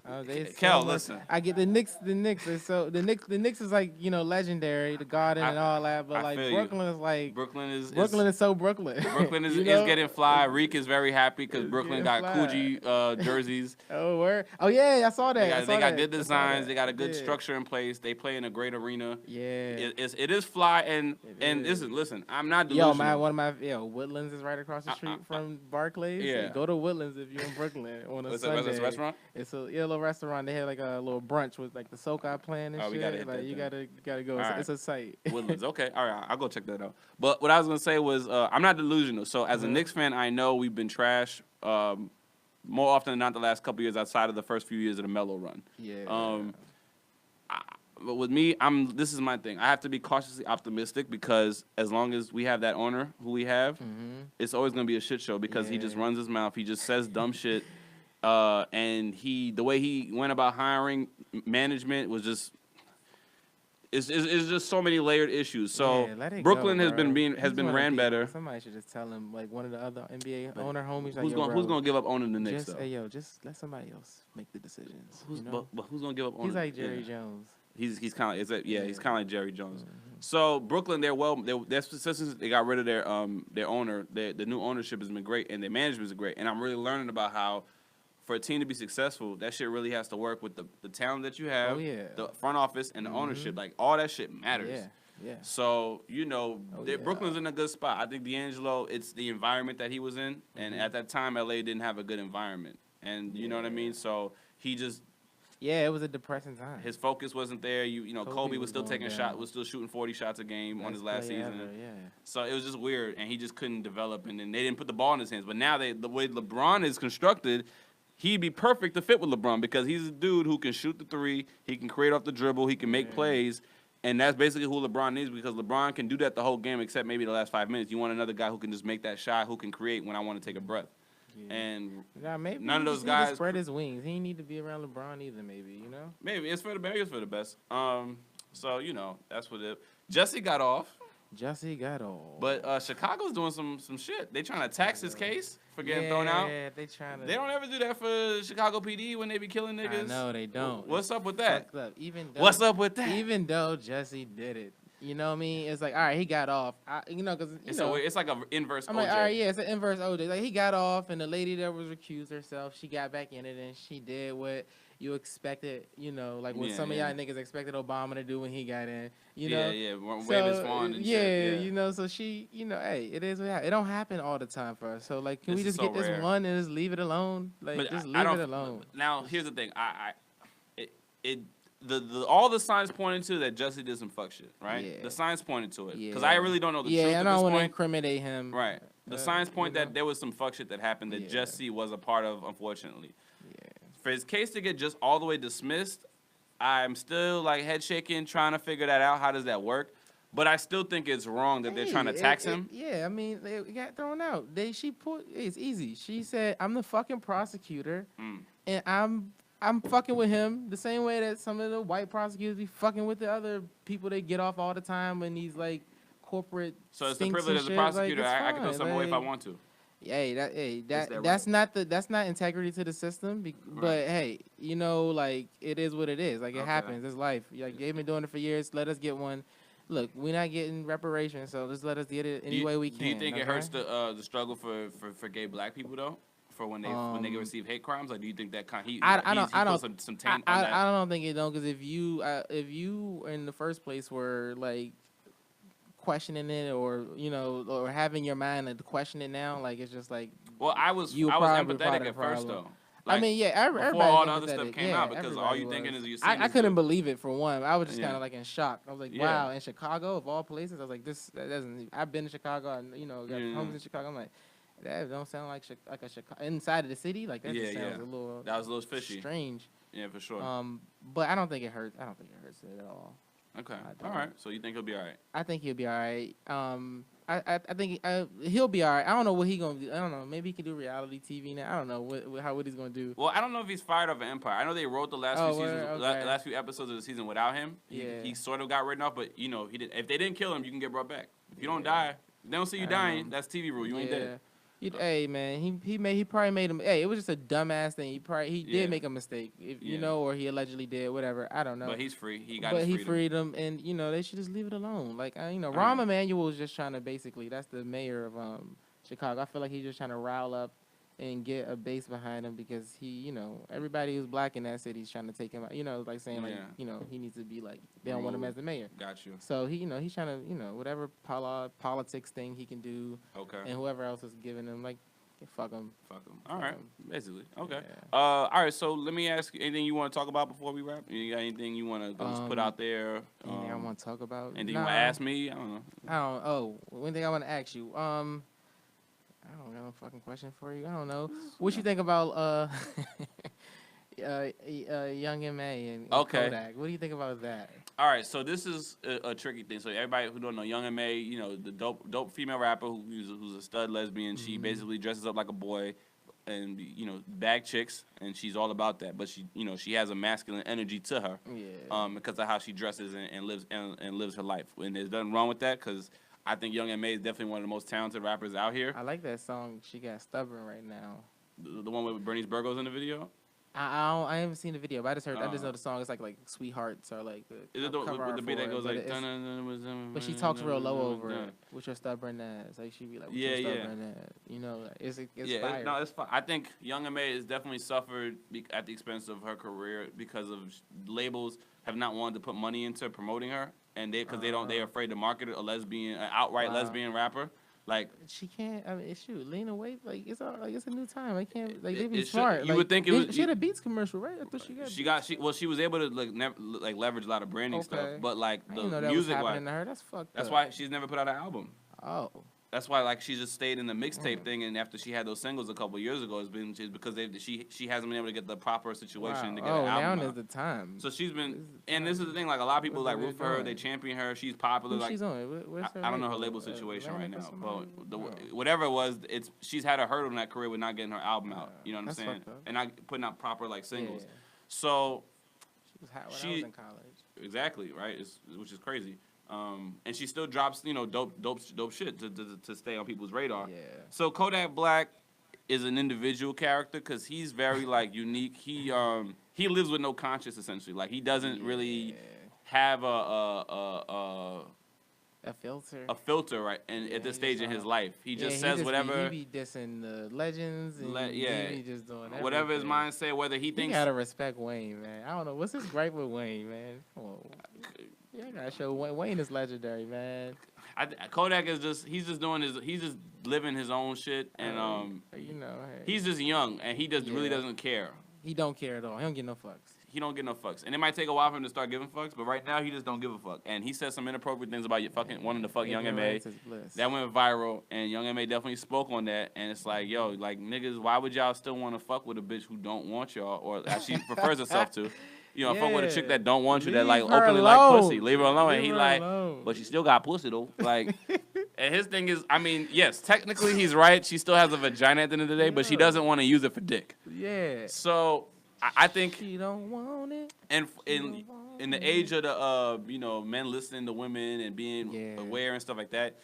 Kel, listen. I get the Knicks. The Knicks is like legendary, the Garden and all that. But like Brooklyn is like Brooklyn is so Brooklyn. Brooklyn is getting fly. Reek is very happy because Brooklyn got Coogee jerseys. Oh, where? Oh yeah, I saw that. They got good designs. They got a good structure in place. They play in a great arena. Yeah, it is fly and listen. I'm not delusional. Woodlands is right across the street from Barclays. Yeah, go to Woodlands if you're in Brooklyn on a Sunday. It's a restaurant? It's a little restaurant. They had like a little brunch with like the soca playing and Oh, shit. we gotta hit like that you then. gotta go. All It's a site. Woodlands. Okay. All right. I'll go check that out. But what I was gonna say was, I'm not delusional. So as a Knicks fan, I know we've been trash. More often than not, the last couple years outside of the first few years of the Melo run. Yeah. But with me, this is my thing. I have to be cautiously optimistic because as long as we have that owner who we have, it's always gonna be a shit show because he just runs his mouth. He just says dumb shit. And the way he went about hiring management was just. It's just so many layered issues. So Brooklyn has been ran better. Somebody should just tell him, like one of the other NBA owner homies. Who's gonna give up owning the Knicks? Just, just let somebody else make the decisions. But who's gonna give up owning? He's like Jerry Jones. He's kind of he's kind of like Jerry Jones. So Brooklyn, since they got rid of their owner, the new ownership has been great and their management is great. And I'm really learning about how for a team to be successful, that shit really has to work with the talent that you have, the front office, and the ownership. Like, all that shit matters. Yeah. So, Brooklyn's in a good spot. I think D'Angelo, it's the environment that he was in. And at that time, L.A. didn't have a good environment. And you know what I mean? So, he just... Yeah, it was a depressing time. His focus wasn't there. Kobe was still taking shots, was still shooting 40 shots a game on his last season. So, it was just weird. And he just couldn't develop. And then they didn't put the ball in his hands. But now, the way LeBron is constructed... He'd be perfect to fit with LeBron because he's a dude who can shoot the three, he can create off the dribble, he can make plays, and that's basically who LeBron needs because LeBron can do that the whole game except maybe the last 5 minutes. You want another guy who can just make that shot, who can create when I want to take a breath. Yeah. And maybe none of those guys spread his wings. He didn't need to be around LeBron either. Maybe Maybe it's for the best. So that's what it. Jesse got off. But Chicago's doing some shit. They trying to tax his case for getting thrown out. Yeah, they trying to. They don't ever do that for Chicago PD when they be killing niggas. No, they don't. What's up with that? What's up with that? Even though Jesse did it. You know what I mean? It's like, all right, he got off. Because it's like an inverse OJ. I'm like, all right, yeah, it's an inverse OJ. Like, he got off, and the lady that was recused herself, she got back in it, and she did what you expected, like what some of y'all niggas expected Obama to do when he got in, wave his wand and shit. So she, hey, it is what happens. It don't happen all the time for us. So, like, can we just get this one and just leave it alone? Like, just leave it alone. Now, here's the thing. All the signs pointed to that Jesse did some fuck shit, right? Yeah. The signs pointed to it. Because I really don't know the truth at this point. Yeah, I don't want to incriminate him. Right. The signs point that there was some fuck shit that happened that Jesse was a part of, unfortunately. Yeah. For his case to get just all the way dismissed, I'm still, like, head shaking, trying to figure that out. How does that work? But I still think it's wrong that they're trying to tax him. I mean, they got thrown out. It's easy. She said, I'm the fucking prosecutor, and I'm fucking with him the same way that some of the white prosecutors be fucking with the other people they get off all the time when these, like, corporate So it's the privilege as a prosecutor. I can throw someone away if I want to. That's not integrity to the system. But hey, like, it is what it is. Like, it happens. It's life. Like, they've been doing it for years. Let us get one. Look, we're not getting reparations, so just let us get it any way we can. Do you think it hurts the struggle for gay black people though? For when they receive hate crimes, like, do you think that I don't some taint on that? I don't think it don't, because if you in the first place were like questioning it or or having your mind to question it now, like, it's just like, well, I was empathetic at first though. Like, I mean, everybody before all the other stuff came out, because all you thinking is I couldn't believe it, for one. I was just kind of like in shock. I was like, wow, in Chicago of all places. I was like, that doesn't. I've been to Chicago. I got homies in Chicago. I'm like, that don't sound like a Chicago inside of the city. Like, that just sounds a little. That was a little fishy. Strange. Yeah, for sure. But I don't think it hurts. I don't think it hurts it at all. Okay. All right. So you think he'll be all right? I think he'll be all right. I think he'll be all right. I don't know what he's gonna do. I don't know. Maybe he can do reality TV now. I don't know what he's gonna do. Well, I don't know if he's fired off of Empire. I know they wrote the last last few episodes of the season without him. He sort of got written off, but he did. If they didn't kill him, you can get brought back. If you don't die, they don't see you dying. That's TV rule. You ain't dead. Hey, man, he probably made him. Hey, it was just a dumbass thing. He did make a mistake, or he allegedly did, whatever. I don't know. But he's free. He freed him, and they should just leave it alone. Like, Rahm Emanuel was just trying to basically. That's the mayor of Chicago. I feel like he's just trying to rile up and get a base behind him, because he, everybody who's black in that city is trying to take him out. Like saying he needs to be like, they don't want him as the mayor. Got you. So he's trying to, whatever politics thing he can do. Okay. And whoever else is giving him, like, Fuck them. Fuck them. All right, basically. Okay. All right. So let me ask you anything you want to talk about before we wrap. You got anything you want to just put out there? Anything I want to talk about? Anything you want to ask me? I don't know. Oh, one thing I want to ask you. I don't got no fucking question for you. I don't know. What you think about Young M.A. and Kodak? What do you think about that? All right, so this is a tricky thing. So everybody who don't know, Young M.A, you know, the dope female rapper who's a stud lesbian. She basically dresses up like a boy, and you know, bag chicks, and she's all about that. But she has a masculine energy to her, because of how she dresses and lives her life. And there's nothing wrong with that, because I think Young M.A is definitely one of the most talented rappers out here. I like that song. She got stubborn right now. The one with Bernice Burgos in the video. I haven't seen the video, but I just know the song. It's like Sweethearts or like the is it with the beat that goes like. But she talks real low over it. With your stubborn ass, like she be like, with your stubborn ass. You know, it's fire. No, it's fine. I think Young M.A has definitely suffered at the expense of her career because of labels have not wanted to put money into promoting her, and they're afraid to market a lesbian, an outright lesbian rapper. Like she can't. I mean, shoot, Lena Waithe. Like it's a new time. I can't. Like they be smart. You would think it was. She had a Beats commercial, right? I thought she got. She was able to leverage a lot of branding stuff, but like the music wise, that's fucked. That's why she's never put out an album. Oh. That's why like she just stayed in the mixtape thing, and after she had those singles a couple years ago, it's because she hasn't been able to get the proper situation to get an album. Now is the time. So she's been, and this is the thing, like a lot of people like root for her, they champion her, she's popular. Who's like she's on? I don't know her label situation right now, but whatever it was, she's had a hurdle in that career with not getting her album out. You know what I'm saying? And not putting out proper like singles. So she was hot when I was in college. Exactly right, which is crazy. And she still drops, dope shit to stay on people's radar. Yeah. So Kodak Black is an individual character because he's very like unique. He lives with no conscience essentially. Like he doesn't really have a filter. A filter, right? And at this stage in his life, he just says whatever. He be dissing the legends. And he be just doing everything. Whatever his mind say. Whether he thinks. You gotta respect Wayne, man. I don't know what's his gripe with Wayne, man. Come on. Yeah, I gotta show Wayne is legendary, man. Kodak is he's just living his own shit, and he's just young, and he really doesn't care. He don't care at all. He don't give no fucks. He don't give no fucks, and it might take a while for him to start giving fucks, but right now he just don't give a fuck. And he said some inappropriate things about wanting to fuck Young M.A. That went viral, and Young M.A. definitely spoke on that. And it's like, yo, like niggas, why would y'all still want to fuck with a bitch who don't want y'all, or that she prefers herself to? Fuck with a chick that don't want you, that like openly like pussy. Leave her alone. And he like, but she still got pussy though. Like, and his thing is, I mean, yes, technically he's right. She still has a vagina at the end of the day, but she doesn't want to use it for dick. Yeah. So I think she don't want it. And in the age of the men listening to women and being aware and stuff like that,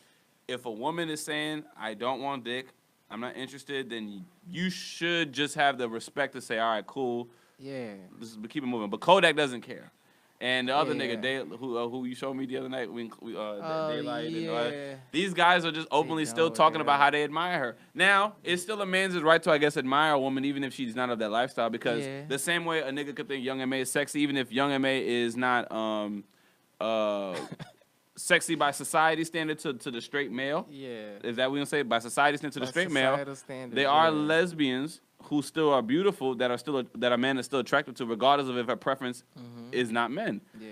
if a woman is saying I don't want dick, I'm not interested, then you should just have the respect to say, all right, cool. Yeah. Keep it moving. But Kodak doesn't care. And the other nigga, who you showed me the other night, Daylight, these guys are just openly still talking about how they admire her. Now, it's still a man's right to, I guess, admire a woman, even if she's not of that lifestyle, because the same way a nigga could think Young M.A. is sexy, even if Young M.A. is not sexy by society standard to the straight male. Yeah. Is that what we're going to say? By society standard to the straight male. Standard, they are lesbians who still are beautiful, that a man is still attracted to, regardless of if her preference is not men. Yeah.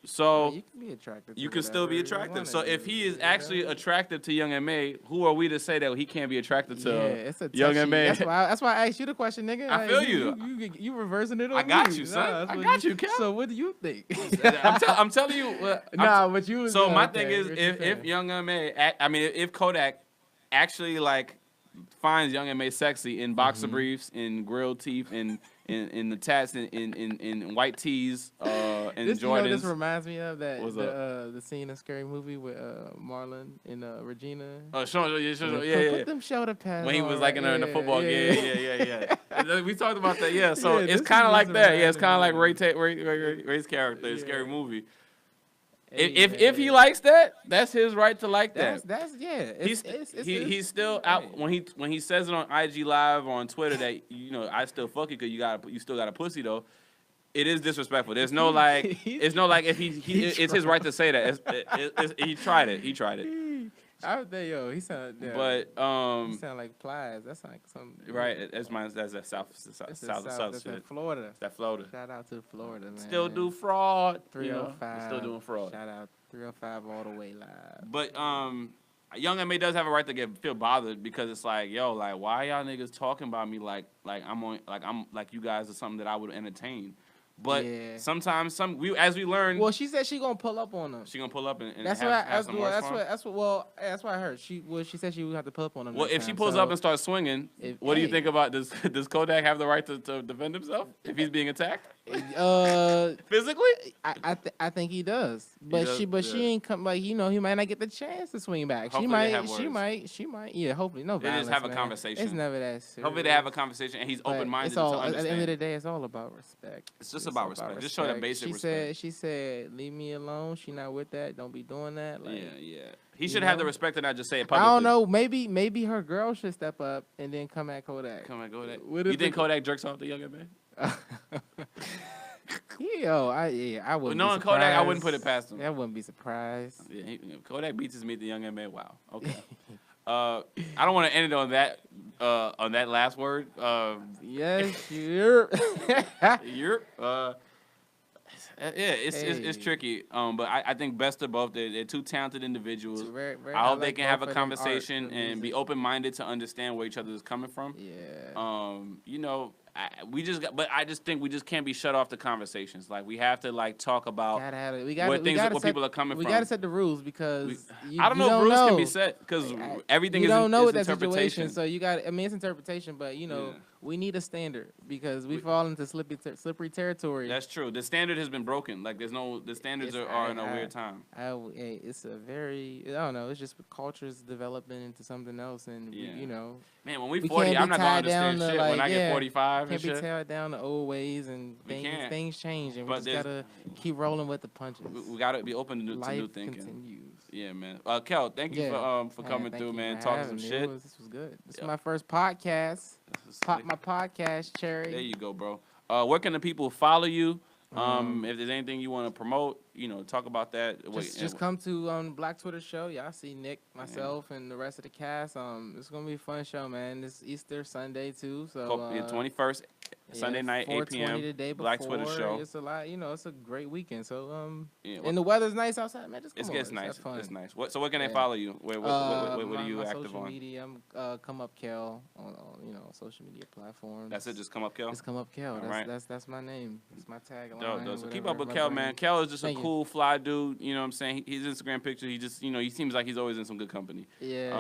So you can be attracted. You can still be attractive. So if he is actually attractive to Young M.A, who are we to say that he can't be attracted to Young M.A? That's why I asked you the question, nigga. I feel you. You reversing it on I got me. you, son. I got you, Kel. So what do you think? I'm telling you. But you. So my thing is, if Young M.A, if Kodak actually like finds Young M.A sexy in boxer briefs, in grilled teeth, in the tats, in white tees, and Jordans. This reminds me of the scene in Scary Movie with Marlon and Regina. Oh, sure. Put them shoulder pads when he was like in the football game. Yeah. We talked about that. Yeah, so Yeah, it's kind of like that. Yeah, it's kind of like Ray's character in Scary Movie. If he likes that, that's his right to like that. He's still out when he says it on IG Live or on Twitter that I still fuck you because you still got a pussy though. It is disrespectful. There's no like it's no like if it's his right to say that. He tried it. I was there, yo. He sound. Yeah, But he sound like Plies. That's like some. right, that's mine. That's that south That's south in shit. Florida. It's that Florida. Shout out to Florida, man. Still do fraud. 305. Still doing fraud. Shout out 305 all the way live. But Young M.A does have a right to feel bothered because it's like, yo, like why y'all niggas talking about me like I'm like you guys are something that I would entertain. But sometimes as we learn. Well, she said she gonna pull up on them. She gonna pull up and that's have what some that's what I heard. She said she would have to pull up on them. Well, if she pulls up and starts swinging, what do you think about does Kodak have the right to defend himself if he's being attacked? Physically? I think he does. But she ain't come like he might not get the chance to swing back. Hopefully she might yeah, hopefully no they violence, just have a man. conversation. It's never that serious. Hopefully they have a conversation and he's open minded to understand. At the end of the day, it's all about respect. It's just about respect. Just show that basic respect. She said, leave me alone. She not with that. Don't be doing that. Like, yeah. He should have the respect to not just say it publicly. I don't know. Maybe her girl should step up and then come at Kodak. You think Kodak jerks off the Young M.A? I wouldn't. Knowing Kodak, I wouldn't put it past him. I wouldn't be surprised. Yeah, Kodak beats his meat to Young M.A. Wow. Okay. I don't want to end it on that last word. Yes, you're. It's tricky. But I think best of both. They're two talented individuals. Very, I hope they can have a conversation and be open minded to understand where each other is coming from. Yeah. I just think we just can't be shut off the conversations. Like we have to talk about where people are coming from. We gotta set the rules because I don't know if rules can be set because everything is situation. So you got. I mean, it's interpretation, but we need a standard because we fall into slippery territory. That's true. The standard has been broken. Like the standards are in a weird time. It's a very I don't know. It's just culture's developing into something else, and man, when we 40, I'm not gonna understand shit. When I get 45 can't be tied down to old ways and things change, and we just gotta keep rolling with the punches. We gotta be open to new thinking. Continues. Yeah, man. Kel, thank you for coming through, man. Talking some shit. This was good. This is my first podcast. Pop my podcast, Cherry. There you go, bro. Where can the people follow you? If there's anything you want to promote, talk about that. Just come to Black Twitter show. Y'all see Nick, myself, and the rest of the cast. It's gonna be a fun show, man. This Easter Sunday too. So 21st Sunday night, 8 p.m. The day Black before. Twitter show. It's a lot. It's a great weekend. So and the weather's nice outside, man. Just come on. It's nice. That's fun. It's nice. So where can they follow you? What are you active social on? Media, I'm Come Up Kel on social media platforms. That's it. Just Come Up Kel. Just Come Up Kel. That's my name. That's my tagline. So keep up with Kel, man. Kel is just a cool, fly dude. You know what I'm saying? His Instagram picture, he just, he seems like he's always in some good company. Yeah.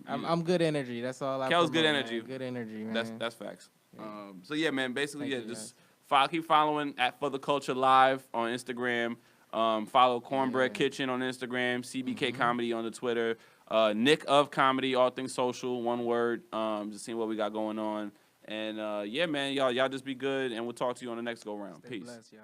I'm good energy. That's all I. Kel's good energy. Man. Good energy, man. That's facts. Yeah. So yeah, man. Basically, just keep following at For the Culture Live on Instagram. Follow Cornbread Kitchen on Instagram. CBK Comedy on the Twitter. Nick of Comedy, all things social, one word. Just seeing what we got going on. And yeah, man, y'all just be good, and we'll talk to you on the next go round. Peace. Bless, y'all.